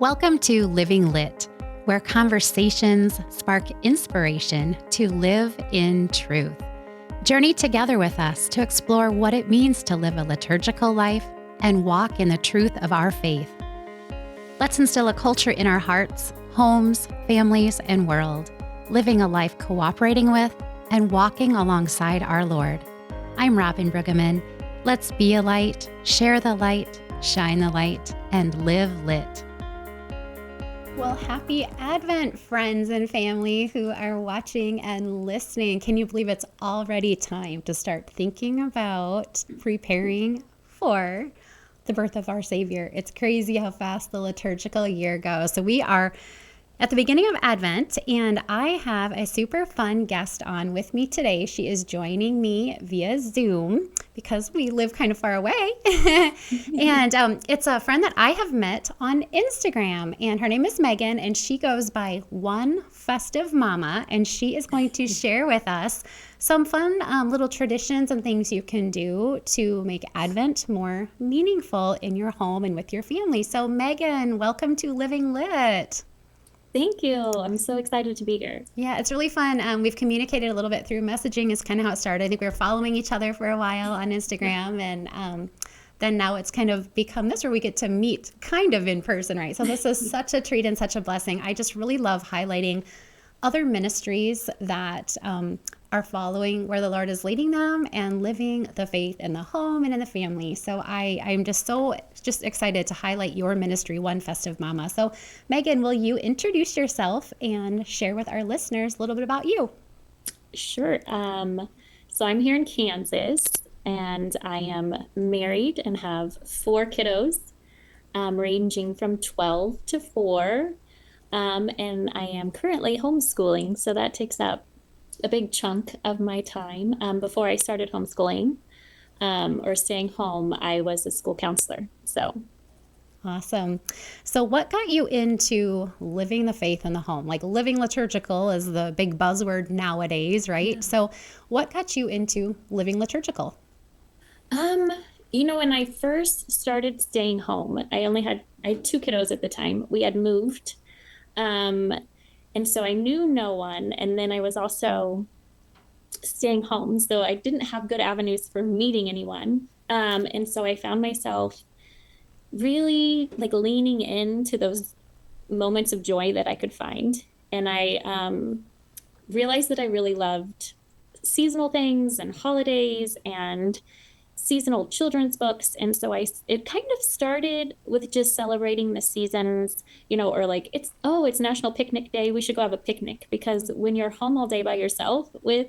Welcome to Living Lit, where conversations spark inspiration to live in truth. Journey together with us to explore what it means to live a liturgical life and walk in the truth of our faith. Let's instill a culture in our hearts, homes, families, and world, living a life cooperating with and walking alongside our Lord. I'm Robin Brueggemann. Let's be a light, share the light, shine the light, and live lit. Well, happy Advent, friends and family who are watching and listening. Can you believe it's already time to start thinking about preparing for the birth of our Savior? It's crazy how fast the liturgical year goes. So we are at the beginning of Advent, and I have a super fun guest on with me today. She is joining me via Zoom because we live kind of far away. And it's a friend that I have met on Instagram, and her name is Megan, and she goes by One Festive Mama, and she is going to share with us some fun little traditions and things you can do to make Advent more meaningful in your home and with your family. So Megan, welcome to Living Lit. Thank you. I'm so excited to be here. Yeah, it's really fun. We've communicated a little bit through messaging is kind of how it started. I think we were following each other for a while on Instagram, and then now it's kind of become this where we get to meet kind of in person, right? So this is such a treat and such a blessing. I just really love highlighting other ministries that are following where the Lord is leading them and living the faith in the home and in the family. So I'm just excited to highlight your ministry, One Festive Mama. So Megan, will you introduce yourself and share with our listeners a little bit about you? Sure. So I'm here in Kansas, and I am married and have 4 kiddos, ranging from 12 to 4. And I am currently homeschooling, so that takes up a big chunk of my time. Before I started homeschooling or staying home, I was a school counselor. So awesome. So what got you into living the faith in the home? Like living liturgical is the big buzzword nowadays, right? Yeah. So what got you into living liturgical? When I first started staying home, I had 2 kiddos at the time. We had moved. And so I knew no one. And then I was also staying home. So I didn't have good avenues for meeting anyone. And so I found myself really like leaning into those moments of joy that I could find. And I realized that I really loved seasonal things and holidays and seasonal children's books. And so it kind of started with just celebrating the seasons, or like it's National Picnic Day. We should go have a picnic, because when you're home all day by yourself with,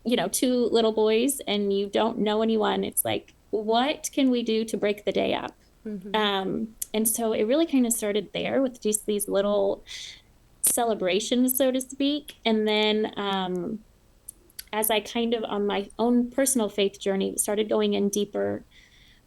2 little boys and you don't know anyone, it's like, what can we do to break the day up? Mm-hmm. And so it really kind of started there with just these little celebrations, so to speak. And then, as I kind of on my own personal faith journey started going in deeper,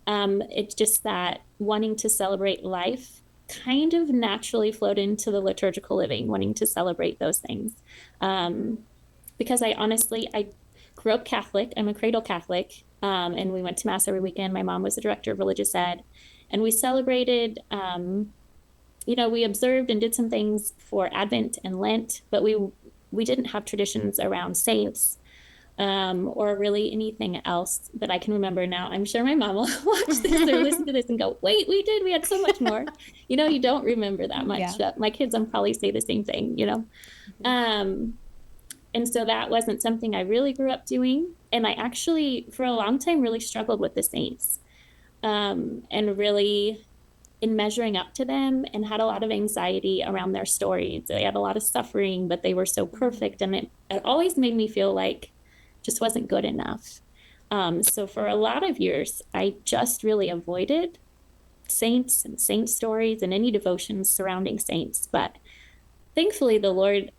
it's just that wanting to celebrate life kind of naturally flowed into the liturgical living, wanting to celebrate those things. Because I grew up Catholic. I'm a cradle Catholic, and we went to Mass every weekend. My mom was the director of religious ed, and we celebrated, we observed and did some things for Advent and Lent, but we didn't have traditions around saints. Or really anything else that I can remember now. I'm sure my mom will watch this or listen to this and go, wait, we had so much more. You don't remember that much. Yeah. My kids will probably say the same thing, Mm-hmm. And so that wasn't something I really grew up doing. And I actually, for a long time, really struggled with the saints, and really in measuring up to them, and had a lot of anxiety around their stories. They had a lot of suffering, but they were so perfect. And it always made me feel like just wasn't good enough. So for a lot of years, I just really avoided saints and saint stories and any devotions surrounding saints. But thankfully, the Lord,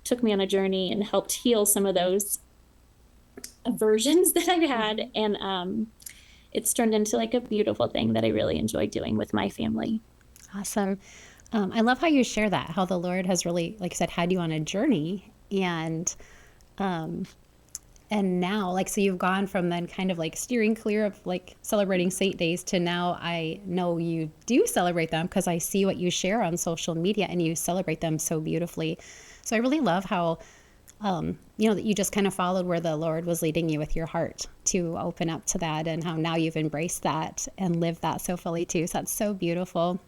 took me on a journey and helped heal some of those aversions that I had. And it's turned into like a beautiful thing that I really enjoy doing with my family. Awesome. I love how you share that, how the Lord has really, like I said, had you on a journey. And And now, like, so you've gone from then kind of like steering clear of like celebrating saint days to now I know you do celebrate them because I see what you share on social media and you celebrate them so beautifully. So I really love how, that you just kind of followed where the Lord was leading you with your heart to open up to that, and how now you've embraced that and lived that so fully too. So that's so beautiful.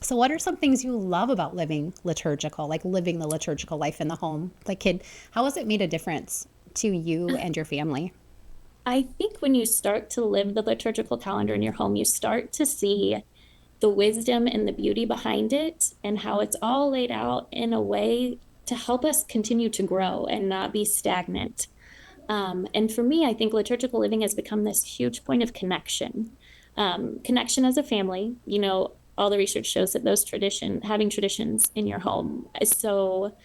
So what are some things you love about living liturgical, like living the liturgical life in the home? Like, how has it made a difference to you and your family? I think when you start to live the liturgical calendar in your home, you start to see the wisdom and the beauty behind it, and how it's all laid out in a way to help us continue to grow and not be stagnant. And for me, I think liturgical living has become this huge point of connection. Connection as a family. All the research shows that having traditions in your home is so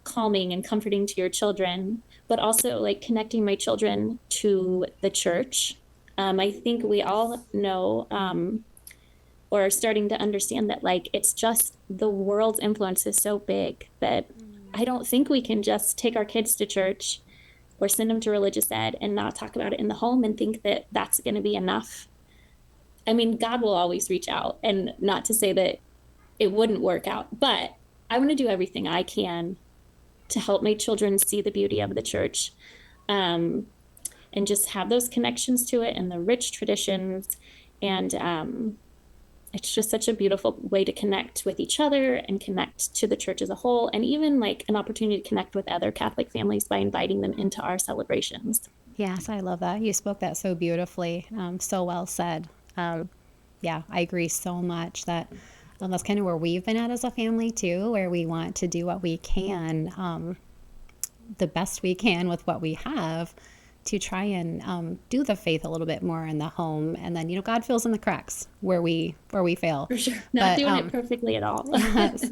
calming and comforting to your children, but also like connecting my children to the church. I think we all know, or are starting to understand that like it's just the world's influence is so big that I don't think we can just take our kids to church or send them to religious ed and not talk about it in the home and think that that's going to be enough. I mean, God will always reach out, and not to say that it wouldn't work out, but I want to do everything I can to help my children see the beauty of the church, and just have those connections to it and the rich traditions. And it's just such a beautiful way to connect with each other and connect to the church as a whole, and even like an opportunity to connect with other Catholic families by inviting them into our celebrations. Yes, I love that. You spoke that so beautifully. So well said. Yeah, I agree so much that that's kind of where we've been at as a family too, where we want to do what we can, the best we can with what we have, to try and do the faith a little bit more in the home. And then, God fills in the cracks where we fail. For sure. Not doing it perfectly at all.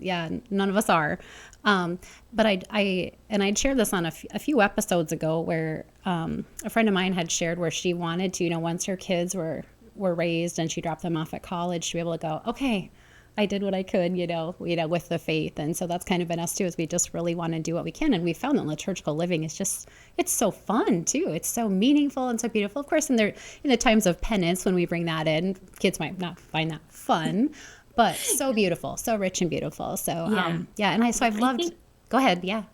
Yeah, none of us are. But I'd shared this on a few episodes ago, where a friend of mine had shared where she wanted to, once her kids were raised and she dropped them off at college, to be able to go, okay, I did what I could, with the faith. And so that's kind of been us too, is we just really want to do what we can. And we found that liturgical living is it's so fun too. It's so meaningful and so beautiful. Of course, in the times of penance, when we bring that in, kids might not find that fun, but so beautiful, so rich and beautiful. So, Yeah. And I've loved, go ahead. Yeah.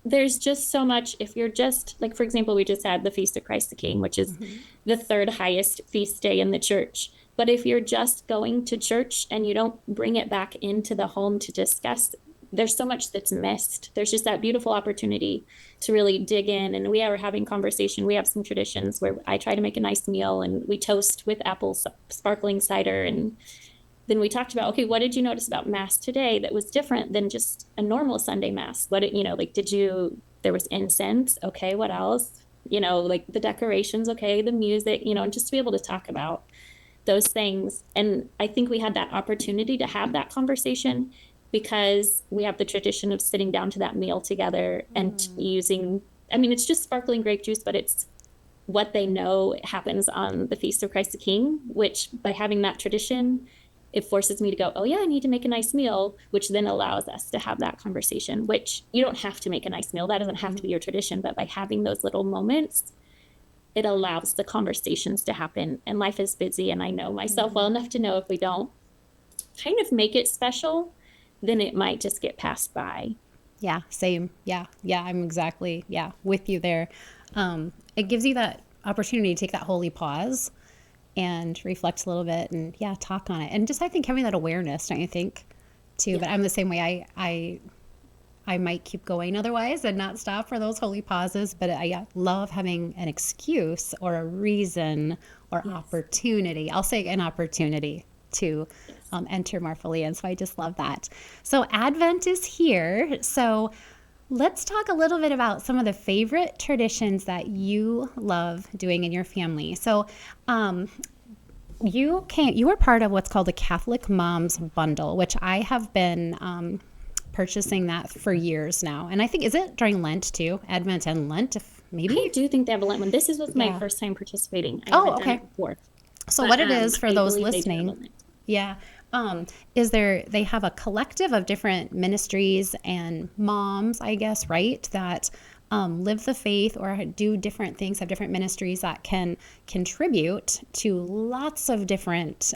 There's just so much. If you're just like, for example, we just had the Feast of Christ the King, which is the third highest feast day in the church. But if you're just going to church and you don't bring it back into the home to discuss, there's so much that's missed. There's just that beautiful opportunity to really dig in. And we are having conversation. We have some traditions where I try to make a nice meal and we toast with apple sparkling cider. And then we talked about, okay, what did you notice about Mass today that was different than just a normal Sunday Mass? There was incense. Okay, what else? Like the decorations. Okay, the music, and just to be able to talk about those things. And I think we had that opportunity to have that conversation because we have the tradition of sitting down to that meal together and using, it's just sparkling grape juice, but it's what they know happens on the Feast of Christ the King, which by having that tradition, it forces me to go, oh yeah, I need to make a nice meal, which then allows us to have that conversation, which you don't have to make a nice meal. That doesn't have to be your tradition, but by having those little moments, it allows the conversations to happen. And life is busy, and I know myself well enough to know if we don't kind of make it special, then it might just get passed by. Yeah, same. Yeah, I'm exactly, with you there. It gives you that opportunity to take that holy pause and reflect a little bit and, talk on it. And just, I think, having that awareness, don't you think, too? Yeah. But I'm the same way. I might keep going otherwise and not stop for those holy pauses, but I love having an excuse or a reason or opportunity. I'll say an opportunity to enter more fully in. So I just love that. So Advent is here. So let's talk a little bit about some of the favorite traditions that you love doing in your family. So you were part of what's called the Catholic Moms Bundle, which I have been purchasing that for years now. And I think, is it during Lent too? Advent and Lent, maybe? I do think they have a Lent one. This was my first time participating. I haven't done it before. So what it is for those listening, is they have a collective of different ministries and moms, I guess, right? That live the faith or do different things, have different ministries that can contribute to lots of different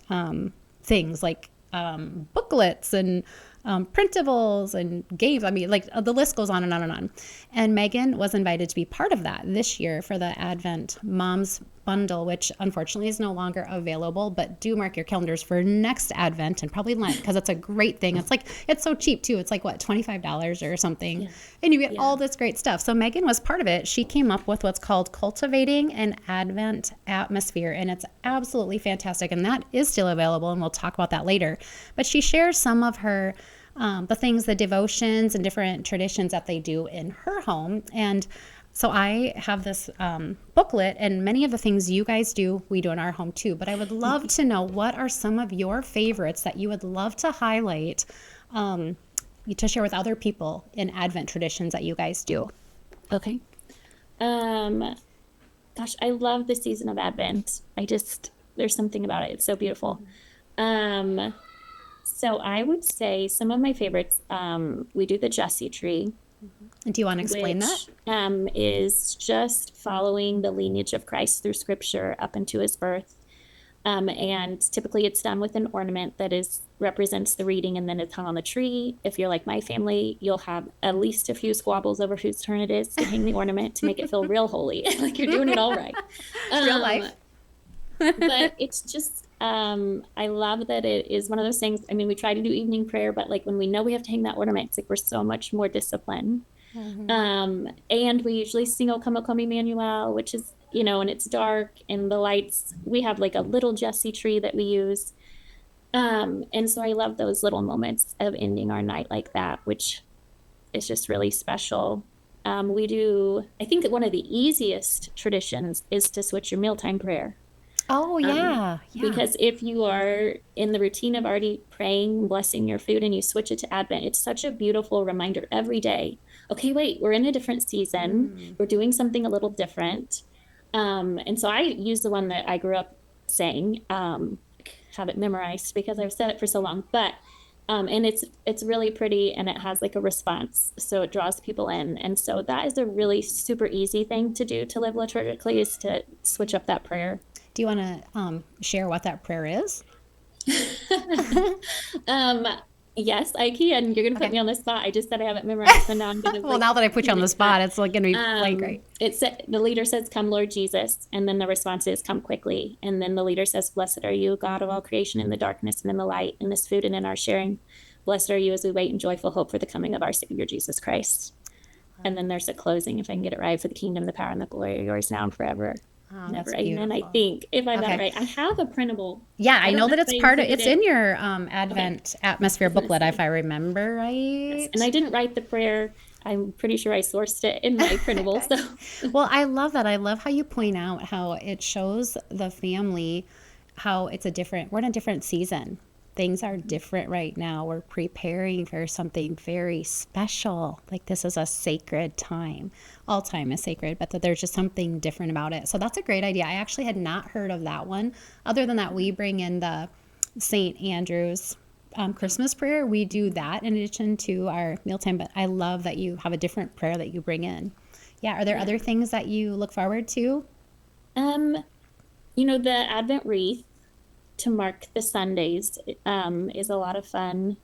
things like booklets and printables and games. I mean, like the list goes on and on and on. And Megan was invited to be part of that this year for the Advent Moms Bundle, which unfortunately is no longer available, but do mark your calendars for next Advent and probably Lent, because it's a great thing. It's so cheap too. It's like what, $25 or something. Yeah. And you get all this great stuff. So Megan was part of it. She came up with what's called Cultivating an Advent Atmosphere, and it's absolutely fantastic. And that is still available, and we'll talk about that later. But she shares some of her the things, the devotions and different traditions that they do in her home. And so I have this booklet, and many of the things you guys do, we do in our home too. But I would love to know, what are some of your favorites that you would love to highlight to share with other people in Advent traditions that you guys do? Okay. Gosh, I love the season of Advent. There's something about it. It's so beautiful. So I would say some of my favorites, we do the Jesse tree. And do you want to explain that? Is just following the lineage of Christ through Scripture up into his birth. And typically it's done with an ornament that represents the reading, and then it's hung on the tree. If you're like my family, you'll have at least a few squabbles over whose turn it is to hang the ornament to make it feel real holy, like you're doing it all right. Real life. But it's just, I love that it is one of those things. I mean, we try to do evening prayer, but like when we know we have to hang that ornament, it's like we're so much more disciplined. Mm-hmm. And we usually sing O Come, Emmanuel, which is, and it's dark and the lights. We have like a little Jesse tree that we use. And so I love those little moments of ending our night like that, which is just really special. I think that one of the easiest traditions is to switch your mealtime prayer. Oh, yeah. Because if you are in the routine of already praying, blessing your food, and you switch it to Advent, it's such a beautiful reminder every day. Okay, wait, we're in a different season. We're doing something a little different. And so I use the one that I grew up saying, have it memorized because I've said it for so long. But and it's really pretty, and it has like a response, so it draws people in. And so that is a really super easy thing to do to live liturgically, is to switch up that prayer. Do you want to share what that prayer is? Yes, I can. You're going to put me on the spot. I just said I haven't memorized, so now I'm going to. Well, now that I put you on the spot, it's like going to be like great. The leader says, "Come, Lord Jesus," and then the response is, "Come quickly." And then the leader says, "Blessed are you, God of all creation, in the darkness and in the light, in this food and in our sharing. Blessed are you as we wait in joyful hope for the coming of our Savior Jesus Christ." And then there's a closing, if I can get it right: "For the kingdom, the power, and the glory are yours now and forever." Oh, never. Amen. I think, if I got it right. I have a printable. Yeah, I know that it's part of it's in your Advent Atmosphere booklet, if I remember right. Yes. And I didn't write the prayer. I'm pretty sure I sourced it in my printable. Okay. So, well, I love that. I love how you point out how it shows the family how we're in a different season. Things are different right now. We're preparing for something very special. Like, this is a sacred time. All time is sacred, but that there's just something different about it. So that's a great idea. I actually had not heard of that one. Other than that, we bring in the St. Andrew's Christmas prayer. We do that in addition to our mealtime, but I love that you have a different prayer that you bring in. Yeah. Are there other things that you look forward to? The Advent wreath to mark the Sundays is a lot of fun.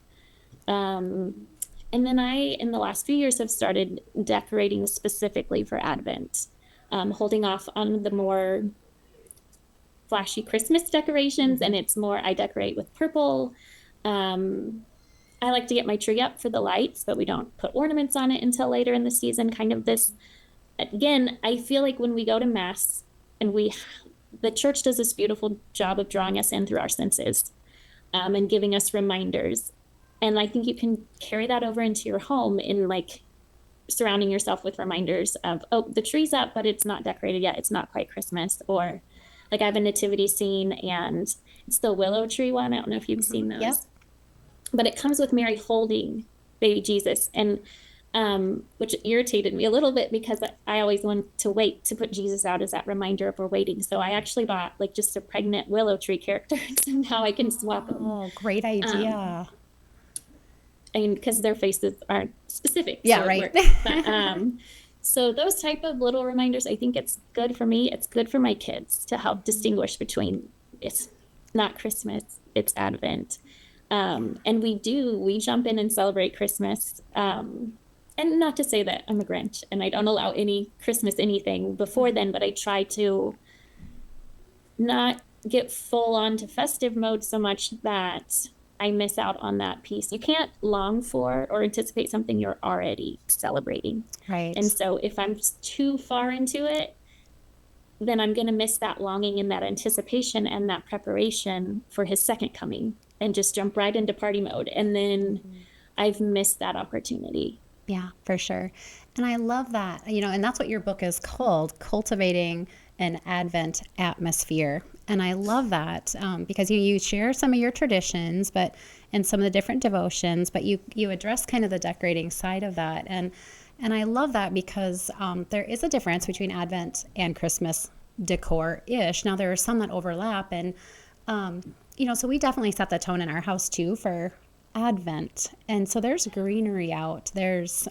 And then in the last few years, have started decorating specifically for Advent, holding off on the more flashy Christmas decorations. And it's more, I decorate with purple. I like to get my tree up for the lights, but we don't put ornaments on it until later in the season. Kind of this, again, I feel like when we go to Mass and the church does this beautiful job of drawing us in through our senses, and giving us reminders. And I think you can carry that over into your home in like surrounding yourself with reminders of, oh, the tree's up, but it's not decorated yet. It's not quite Christmas. Or like I have a nativity scene, and it's the willow tree one. I don't know if you've seen those. Yep. But it comes with Mary holding baby Jesus, and which irritated me a little bit because I always want to wait to put Jesus out as that reminder of we're waiting. So I actually bought like just a pregnant willow tree character, so now I can swap them. Oh, great idea. And because their faces aren't specific. Yeah, so right. But, So those type of little reminders, I think it's good for me. It's good for my kids to help distinguish between it's not Christmas, it's Advent. And we jump in and celebrate Christmas. And not to say that I'm a Grinch and I don't allow any Christmas anything before then, but I try to not get full on to festive mode so much that I miss out on that piece. You can't long for or anticipate something you're already celebrating. Right. And so if I'm too far into it, then I'm going to miss that longing and that anticipation and that preparation for his second coming and just jump right into party mode. And then I've missed that opportunity. Yeah, for sure. And I love that, and that's what your book is called, Cultivating an Advent Atmosphere. And I love that because you share some of your traditions, and some of the different devotions, but you address kind of the decorating side of that. And I love that because there is a difference between Advent and Christmas decor-ish. Now, there are some that overlap. And, so we definitely set the tone in our house, too, for Advent. And so there's greenery out. There's,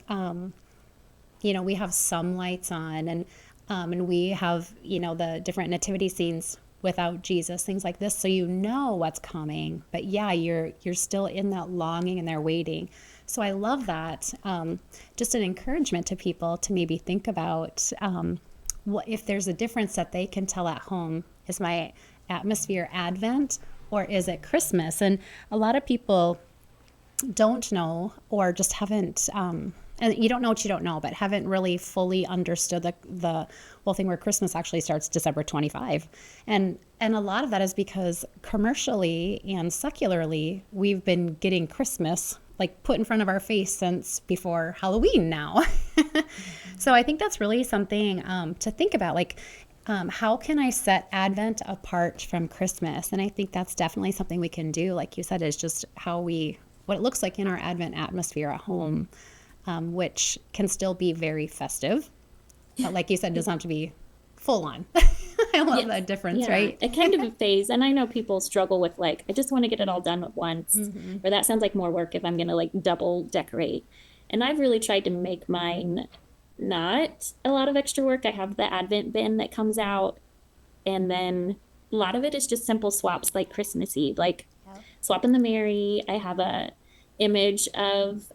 we have some lights on, and we have, the different nativity scenes without Jesus, things like this. So what's coming, but yeah, you're still in that longing and they're waiting. So I love that. Just an encouragement to people to maybe think about what if there's a difference that they can tell at home. Is my atmosphere Advent or is it Christmas? And a lot of people don't know or just haven't and you don't know what you don't know, but haven't really fully understood the whole thing where Christmas actually starts December 25. And a lot of that is because commercially and secularly, we've been getting Christmas like put in front of our face since before Halloween now. So I think that's really something to think about. Like, how can I set Advent apart from Christmas? And I think that's definitely something we can do. Like you said, is just what it looks like in our Advent atmosphere at home. Which can still be very festive. But like you said, it doesn't have to be full on. I love that difference, right? It kind of a phase. And I know people struggle with I just want to get it all done at once. Or that sounds like more work if I'm going to double decorate. And I've really tried to make mine not a lot of extra work. I have the Advent bin that comes out. And then a lot of it is just simple swaps like Christmas Eve, swapping the Mary. I have a image of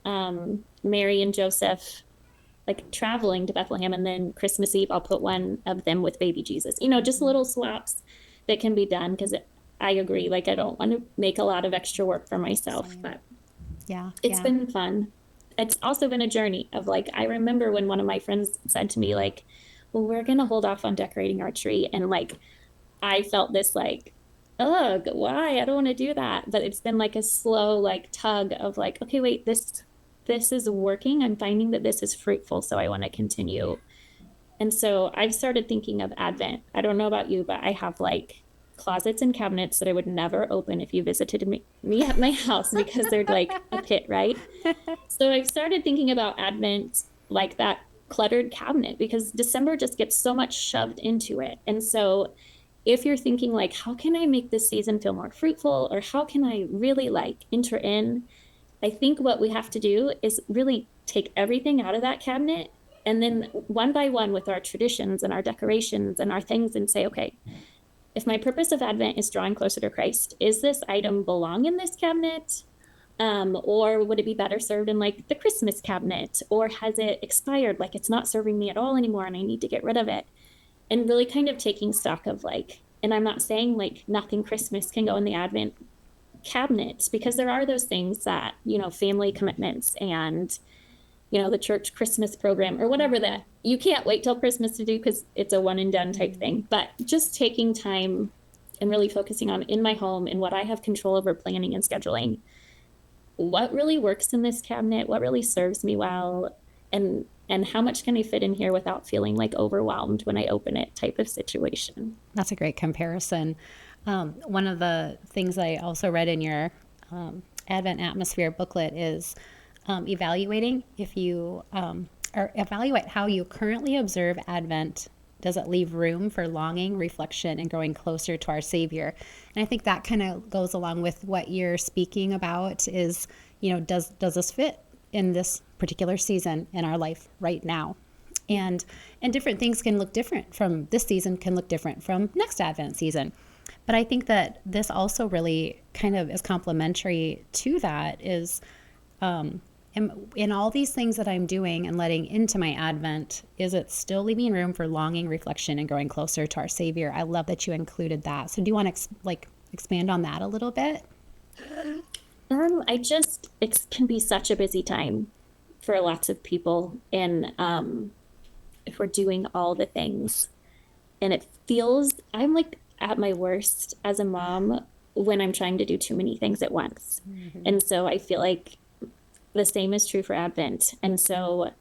Mary and Joseph traveling to Bethlehem, and then Christmas Eve I'll put one of them with baby Jesus. Just little swaps that can be done because I agree, I don't want to make a lot of extra work for myself. Same. But it's been fun. It's also been a journey of I remember when one of my friends said to me well, we're gonna hold off on decorating our tree, and I felt this ugh, why? I don't want to do that. But it's been a slow tug of okay, wait, this is working. I'm finding that this is fruitful, so I want to continue. And so I've started thinking of Advent. I don't know about you, but I have closets and cabinets that I would never open if you visited me at my house because they're a pit, right? So I've started thinking about Advent like that cluttered cabinet because December just gets so much shoved into it. And so if you're thinking how can I make this season feel more fruitful, or how can I really enter in, I think what we have to do is really take everything out of that cabinet and then one by one with our traditions and our decorations and our things and say, okay, if my purpose of Advent is drawing closer to Christ, is this item belong in this cabinet? Or would it be better served in the Christmas cabinet? Or has it expired? It's not serving me at all anymore and I need to get rid of it. And really kind of taking stock of and I'm not saying nothing Christmas can go in the Advent cabinet, because there are those things that, family commitments and, the church Christmas program or whatever that you can't wait till Christmas to do because it's a one and done type thing. But just taking time and really focusing on in my home and what I have control over planning and scheduling, what really works in this cabinet, what really serves me well, and how much can I fit in here without feeling overwhelmed when I open it type of situation. That's a great comparison. One of the things I also read in your Advent Atmosphere booklet is evaluating or evaluate how you currently observe Advent. Does it leave room for longing, reflection, and growing closer to our Savior? And I think that kind of goes along with what you're speaking about is, does this fit in this particular season in our life right now? And different things can look different from this season, can look different from next Advent season. But I think that this also really kind of is complementary to that is in all these things that I'm doing and letting into my Advent, is it still leaving room for longing, reflection, and growing closer to our Savior? I love that you included that. So do you want to expand on that a little bit? It can be such a busy time for lots of people. And if we're doing all the things, and it feels, I'm like at my worst as a mom when I'm trying to do too many things at once. And so I feel like the same is true for Advent. And so,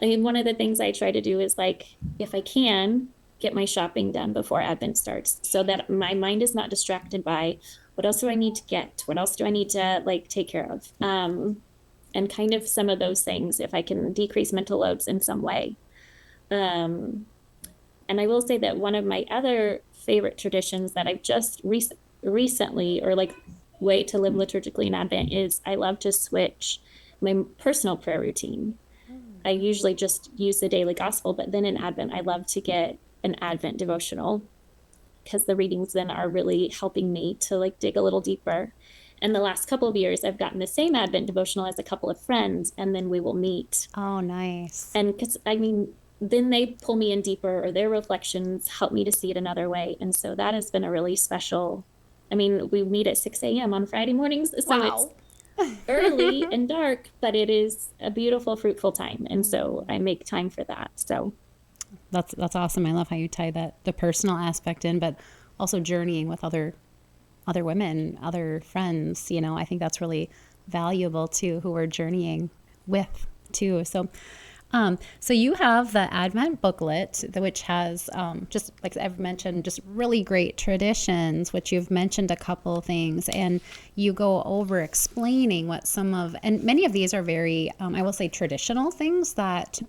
I mean, one of the things I try to do is like, if I can, get my shopping done before Advent starts so that my mind is not distracted by what else do I need to get? What else do I need to like take care of? And kind of some of those things, if I can decrease mental loads in some way. And I will say that one of my other favorite traditions that I've just recently, or like way to live liturgically in Advent, is I love to switch my personal prayer routine. I usually just use the daily gospel, but then in Advent, I love to get an Advent devotional because the readings then are really helping me to like dig a little deeper. And the last couple of years, I've gotten the same Advent devotional as a couple of friends, and then we will meet. Oh, nice. And because I mean, then they pull me in deeper, or their reflections help me to see it another way. And so that has been a really special. I mean, we meet at 6 a.m. on Friday mornings, so Wow. it's early and dark, but it is a beautiful, fruitful time. And so I make time for that. So That's awesome. I love how you tie the personal aspect in, but also journeying with other women, other friends. I think that's really valuable too, who we're journeying with too. So you have the Advent booklet, which has just like I've mentioned, just really great traditions, which you've mentioned a couple of things, and you go over explaining what and many of these are very, I will say, traditional things that,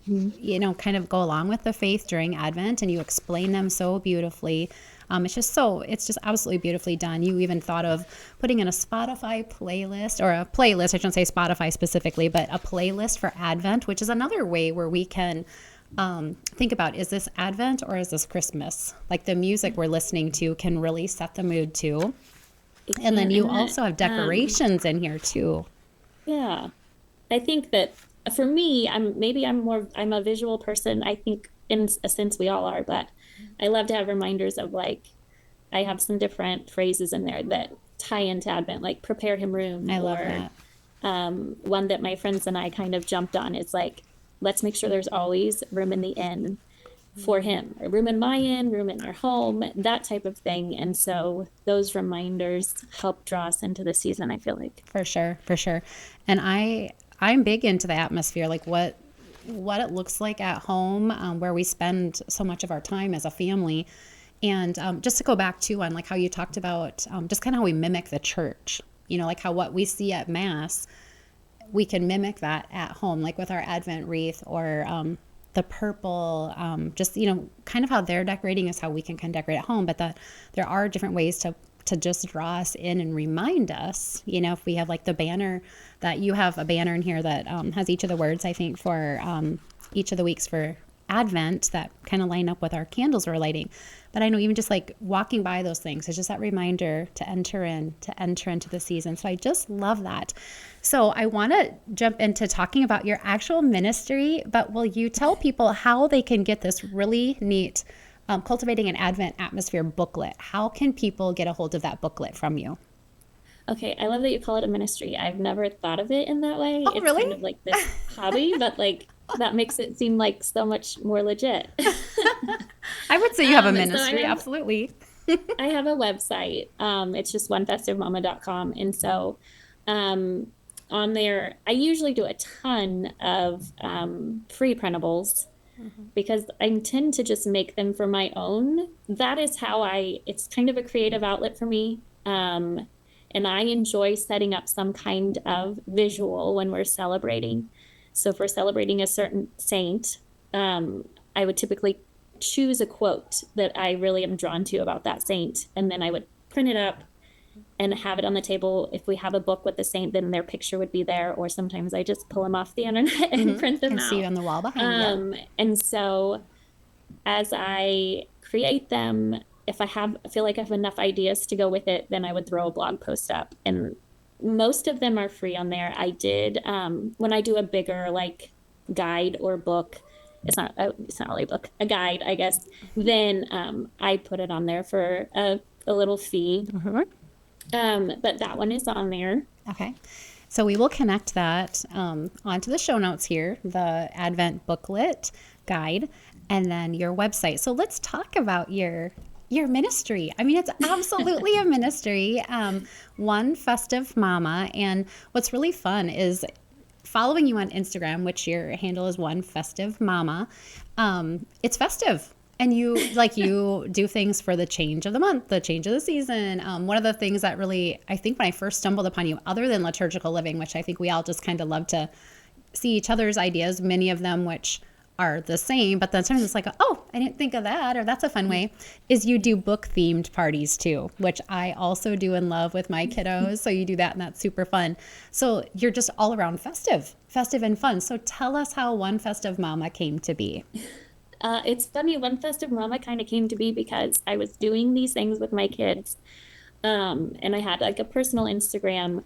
kind of go along with the faith during Advent, and you explain them so beautifully. It's just absolutely beautifully done. You even thought of putting in a Spotify playlist, or a playlist, I shouldn't say Spotify specifically, but a playlist for Advent, which is another way where we can think about, is this Advent or is this Christmas? Like the music we're listening to can really set the mood too. And then you also have decorations in here too. Yeah. I think that for me, I'm a visual person. I think in a sense we all are, but I love to have reminders of like, I have some different phrases in there that tie into Advent, like prepare him room. I love that. One that my friends and I kind of jumped on is like, let's make sure there's always room in the inn for him, or room in my inn, room in our home, that type of thing. And so those reminders help draw us into the season, I feel like. For sure. And I'm big into the atmosphere, like what it looks like at home, where we spend so much of our time as a family. And just to go back to on like how you talked about just kind of how we mimic the church, like how what we see at Mass, we can mimic that at home, like with our Advent wreath or the purple, just, kind of how they're decorating is how we can decorate at home. But there are different ways to just draw us in and remind us, if we have like the banner, that you have a banner in here that has each of the words, I think, for each of the weeks for Advent that kind of line up with our candles we're lighting. But I know even just like walking by those things, it's just that reminder to enter into the season. So I just love that. So I want to jump into talking about your actual ministry, but will you tell people how they can get this really neat Cultivating an Advent Atmosphere booklet? How can people get a hold of that booklet from you? Okay, I love that you call it a ministry. I've never thought of it in that way. Oh, it's really? kind of like this hobby, but like that makes it seem like so much more legit. I would say you have a So ministry, absolutely. I have a website. It's just onefestivemama.com. And so on there, I usually do a ton of free printables because I tend to just make them for my own. That is how it's kind of a creative outlet for me. And I enjoy setting up some kind of visual when we're celebrating. So if we're celebrating a certain saint, I would typically choose a quote that I really am drawn to about that saint. And then I would print it up and have it on the table. If we have a book with the saint, then their picture would be there. Or sometimes I just pull them off the internet and print them Can see out. you on the wall behind you. And so as I create them, if I feel like I have enough ideas to go with it, then I would throw a blog post up. And most of them are free on there. I did, when I do a bigger like guide or book, it's not really a book, a guide, I guess, then I put it on there for a little fee. But that one is on there. Okay. So we will connect that onto the show notes here, the Advent booklet guide, and then your website. So let's talk about your ministry. I mean, it's absolutely a ministry. One Festive Mama. And what's really fun is following you on Instagram, which your handle is One Festive Mama. It's festive. And you do things for the change of the month, the change of the season. One of the things that really, I think when I first stumbled upon you, other than liturgical living, which I think we all just kind of love to see each other's ideas, many of them which are the same, but then sometimes it's like, oh, I didn't think of that, or that's a fun way, is you do book themed parties too, which I also do and love with my kiddos. So you do that and that's super fun. So you're just all around festive and fun. So tell us how One Festive Mama came to be. It's funny, One Festive Mama kind of came to be because I was doing these things with my kids. And I had like a personal Instagram,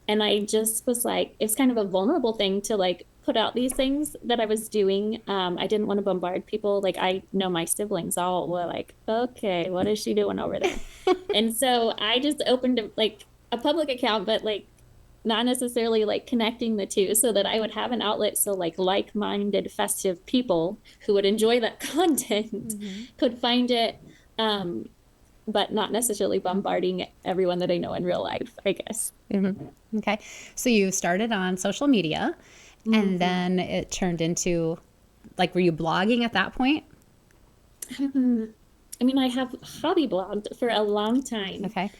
and I just was like, it's kind of a vulnerable thing to like put out these things that I was doing. I didn't want to bombard people. Like I know my siblings all were like, okay, what is she doing over there? And so I just opened like a public account, but like not necessarily like connecting the two, so that I would have an outlet so like-minded festive people who would enjoy that content could find it, but not necessarily bombarding everyone that I know in real life, I guess. Okay. So you started on social media and then it turned into like, were you blogging at that point? I mean, I have hobby blogged for a long time. Okay.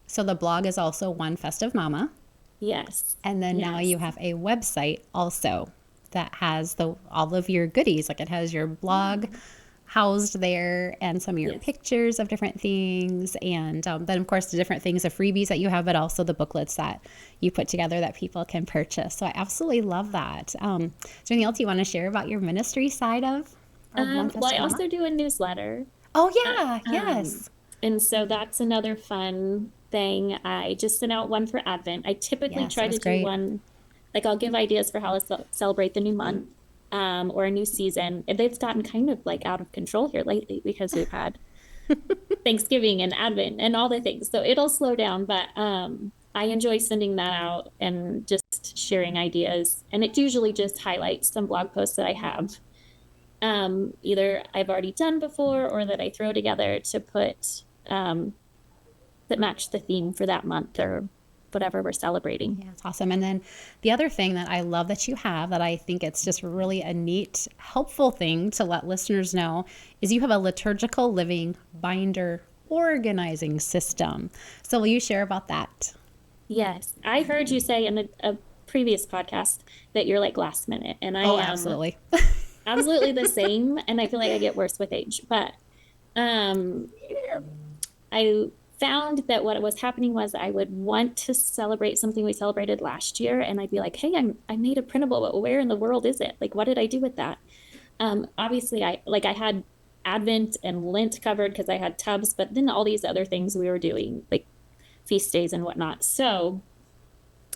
So the blog is also One Festive Mama. Yes. And then now you have a website also that has all of your goodies. Like it has your blog housed there and some of your pictures of different things. And then, of course, the different things, the freebies that you have, but also the booklets that you put together that people can purchase. So I absolutely love that. Is there anything else you want to share about your ministry side of One Festive Well, I Mama? also do a newsletter. Oh, yeah. Yes. And so that's another fun thing. I just sent out one for Advent. I typically try to do one, like I'll give ideas for how to celebrate the new month or a new season. And they've gotten kind of like out of control here lately because we've had Thanksgiving and Advent and all the things. So it'll slow down, but I enjoy sending that out and just sharing ideas. And it usually just highlights some blog posts that I have. Either I've already done before or that I throw together to put that match the theme for that month or whatever we're celebrating. Yeah, it's awesome. And then the other thing that I love that you have that I think it's just really a neat, helpful thing to let listeners know is you have a liturgical living binder organizing system. So will you share about that? Yes. I heard you say in a previous podcast that you're like last minute, and I am absolutely. absolutely the same. And I feel like I get worse with age, but I found that what was happening was I would want to celebrate something we celebrated last year, and I'd be like, hey, I made a printable, but where in the world is it? Like, what did I do with that? Obviously I had Advent and Lent covered because I had tubs, but then all these other things we were doing, like feast days and whatnot. So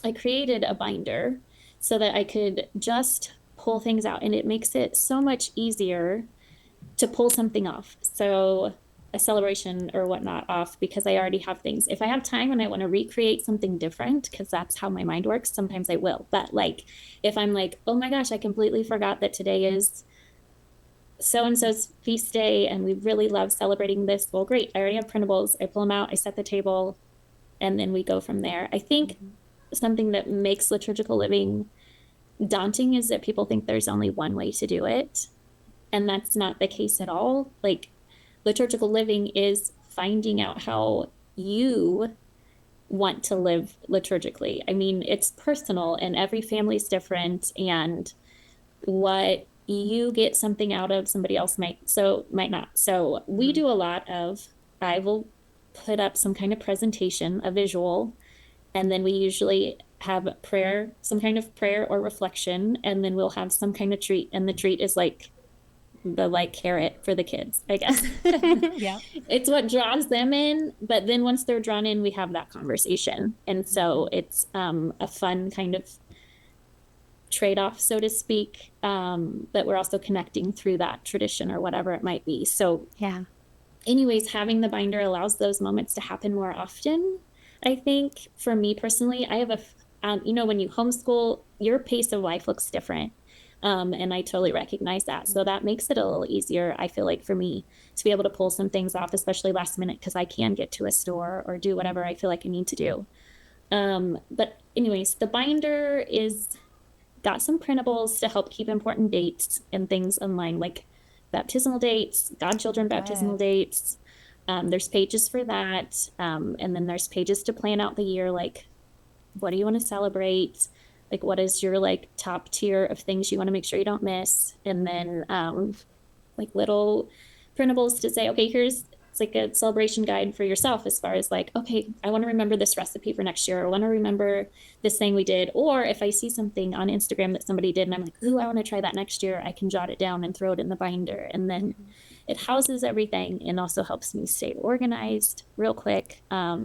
I created a binder so that I could just pull things out, and it makes it so much easier to pull something off. So a celebration or whatnot off, because I already have things. If I have time and I want to recreate something different, because that's how my mind works, sometimes I will. But like, if I'm like, oh my gosh, I completely forgot that today is so-and-so's feast day and we really love celebrating this. Well, great. I already have printables. I pull them out, I set the table, and then we go from there. I think something that makes liturgical living daunting is that people think there's only one way to do it. And that's not the case at all. Like, liturgical living is finding out how you want to live liturgically. I mean, it's personal and every family's different, and what you get something out of, somebody else might not. So we do a lot of, I will put up some kind of presentation, a visual, and then we usually have prayer, some kind of prayer or reflection, and then we'll have some kind of treat. And the treat is like the like carrot for the kids, I guess. Yeah. It's what draws them in. But then once they're drawn in, we have that conversation. And so it's a fun kind of trade-off, so to speak, but we're also connecting through that tradition or whatever it might be. So Yeah. anyways, having the binder allows those moments to happen more often. I think for me personally, I have when you homeschool, your pace of life looks different. And I totally recognize that. So that makes it a little easier, I feel like, for me to be able to pull some things off, especially last minute, because I can get to a store or do whatever I feel like I need to do. But anyways, the binder is got some printables to help keep important dates and things in line, like baptismal dates, godchildren baptismal dates. There's pages for that. And then there's pages to plan out the year, like what do you want to celebrate? Like what is your like top tier of things you want to make sure you don't miss? And then like little printables to say, okay, it's like a celebration guide for yourself as far as like, okay, I want to remember this recipe for next year. I want to remember this thing we did. Or if I see something on Instagram that somebody did and I'm like, ooh, I want to try that next year, I can jot it down and throw it in the binder. And then it houses everything and also helps me stay organized real quick. A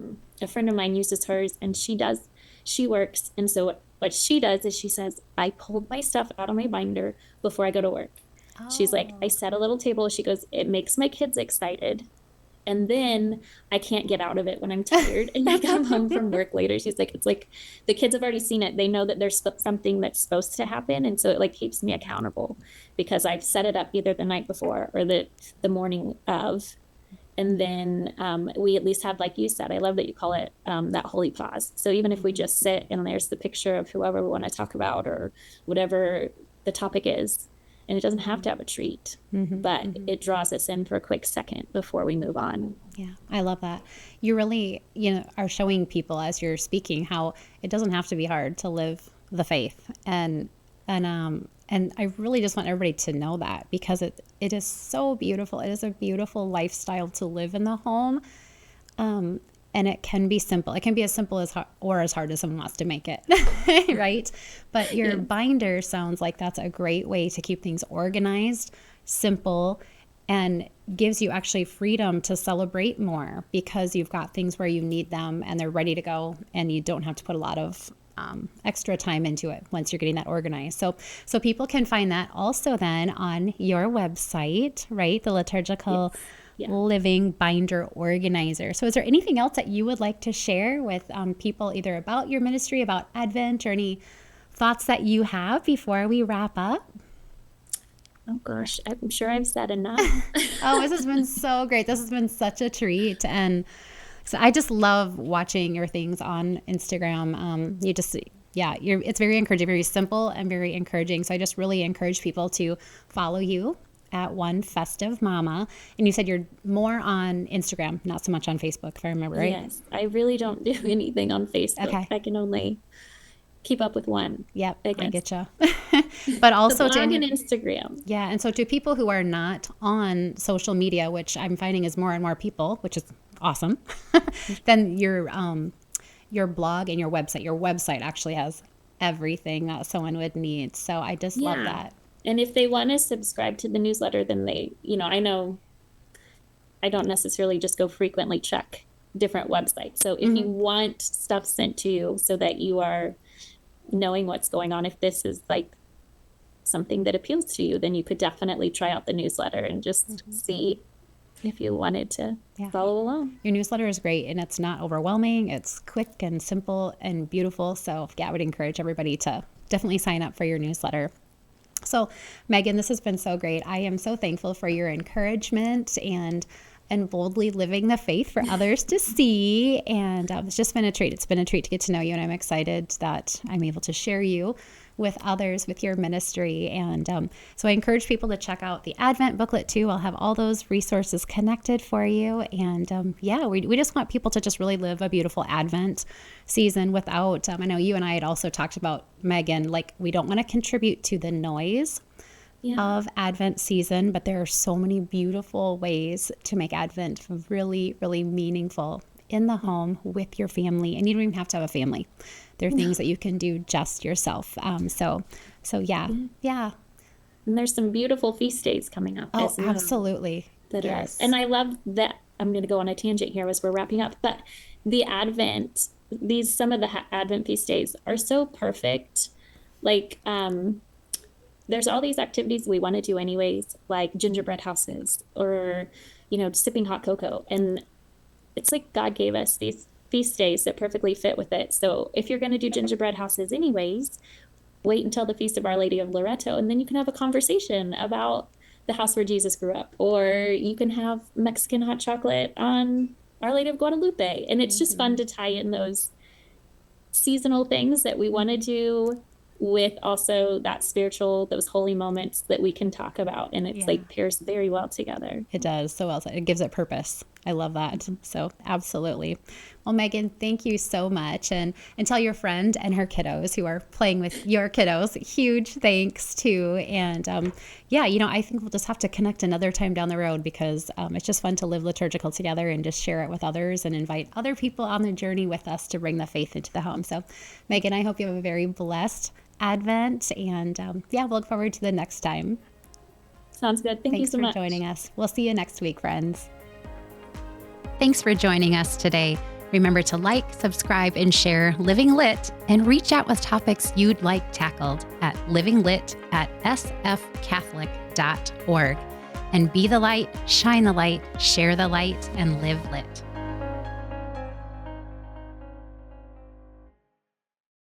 friend of mine uses hers and she works. And so what she does is she says, I pulled my stuff out of my binder before I go to work. Oh. She's like, I set a little table. She goes, it makes my kids excited. And then I can't get out of it when I'm tired and I come home from work later. She's like, it's like the kids have already seen it. They know that there's something that's supposed to happen. And so it like keeps me accountable because I've set it up either the night before or the morning of. And then we at least have, like you said, I love that you call it that holy pause. So even if we just sit and there's the picture of whoever we want to talk about or whatever the topic is, and it doesn't have to have a treat, but it draws us in for a quick second before we move on. Yeah, I love that. You really, are showing people as you're speaking how it doesn't have to be hard to live the faith. And I really just want everybody to know that because it is so beautiful. It is a beautiful lifestyle to live in the home. And it can be simple. It can be as simple as or as hard as someone wants to make it, right? But your binder sounds like that's a great way to keep things organized, simple, and gives you actually freedom to celebrate more because you've got things where you need them and they're ready to go and you don't have to put a lot of extra time into it once you're getting that organized. So people can find that also then on your website, right? The Liturgical Living Binder Organizer. So is there anything else that you would like to share with people either about your ministry, about Advent, or any thoughts that you have before we wrap up? Oh gosh, I'm sure I've said enough. Oh, this has been so great. This has been such a treat. And so I just love watching your things on Instagram. It's very encouraging, very simple and very encouraging. So I just really encourage people to follow you at One Festive Mama. And you said you're more on Instagram, not so much on Facebook, if I remember right. Yes, I really don't do anything on Facebook. Okay. I can only keep up with one. Yep, I get you. But also the blog and Instagram. Yeah, and so to people who are not on social media, which I'm finding is more and more people, which is awesome, then your blog and your website actually has everything that someone would need. So I just love that. And if they want to subscribe to the newsletter, then they, I know I don't necessarily just go frequently check different websites. So if you want stuff sent to you so that you are knowing what's going on, if this is like something that appeals to you, then you could definitely try out the newsletter and just see if you wanted to follow along. Your newsletter is great and it's not overwhelming. It's quick and simple and beautiful. So I would encourage everybody to definitely sign up for your newsletter. So Megan, this has been so great. I am so thankful for your encouragement and boldly living the faith for others to see. And it's just been a treat. It's been a treat to get to know you. And I'm excited that I'm able to share you with others with your ministry. And so I encourage people to check out the Advent booklet too. I'll have all those resources connected for you. And we just want people to just really live a beautiful Advent season without, I know you and I had also talked about, Megan, like we don't want to contribute to the noise of Advent season, but there are so many beautiful ways to make Advent really, really meaningful in the home with your family. And you don't even have to have a family. There are things that you can do just yourself. So yeah. And there's some beautiful feast days coming up. Oh, absolutely. Yes. And I love that. I'm going to go on a tangent here as we're wrapping up, but the Advent, some of the Advent feast days are so perfect. Like, there's all these activities we want to do anyways, like gingerbread houses or, sipping hot cocoa. And it's like God gave us these feast days that perfectly fit with it. So if you're going to do gingerbread houses anyways, wait until the Feast of Our Lady of Loreto, and then you can have a conversation about the house where Jesus grew up, or you can have Mexican hot chocolate on Our Lady of Guadalupe. And it's just fun to tie in those seasonal things that we want to do with also that spiritual, those holy moments that we can talk about. And it's like pairs very well together. It does so well. It gives it purpose. I love that. So absolutely. Well, Megan, thank you so much. And tell your friend and her kiddos who are playing with your kiddos, huge thanks too. And I think we'll just have to connect another time down the road, because it's just fun to live liturgical together and just share it with others and invite other people on the journey with us to bring the faith into the home. So Megan, I hope you have a very blessed Advent, and we'll look forward to the next time. Sounds good. Thank you so much for joining us. We'll see you next week, friends. Thanks for joining us today. Remember to like, subscribe, and share Living Lit, and reach out with topics you'd like tackled at livinglit@sfcatholic.org. And be the light, shine the light, share the light, and live lit.